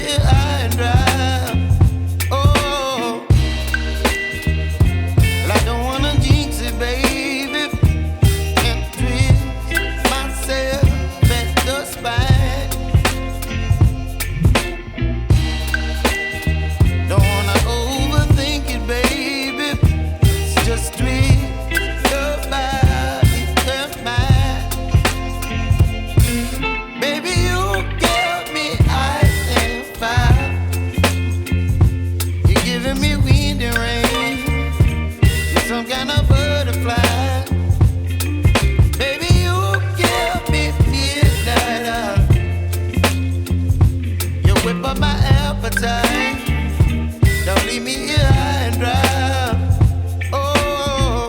here high and dry. Oh, well, I don't wanna jinx it, baby, and twist myself at the spine. Don't wanna overthink it, baby. It's just twist your body and mine. Baby, you give me ice and fire. You're giving me wind and rain. You're some kind of butterfly. Baby, you give me midnight. You whip up my appetite. Don't leave me here high and dry. Oh,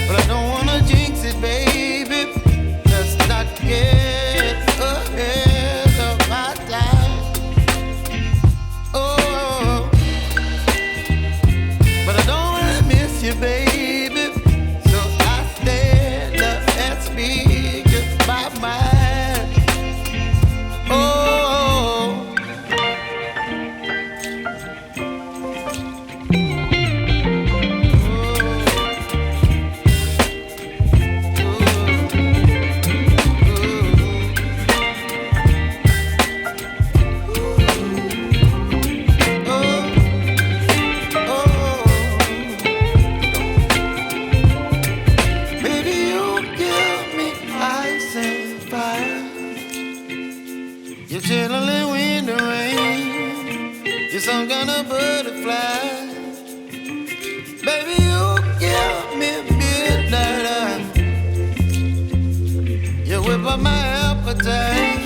but I don't wanna jinx it, baby. Let's not get ahead of my time. Oh, but I don't wanna miss you, baby. So I stand up and speak just my mind. Oh. Baby, you give me ice and fire. You're chilling wind and rain. You're some kind of butterfly. Baby, you give me midnight. You whip up my appetite.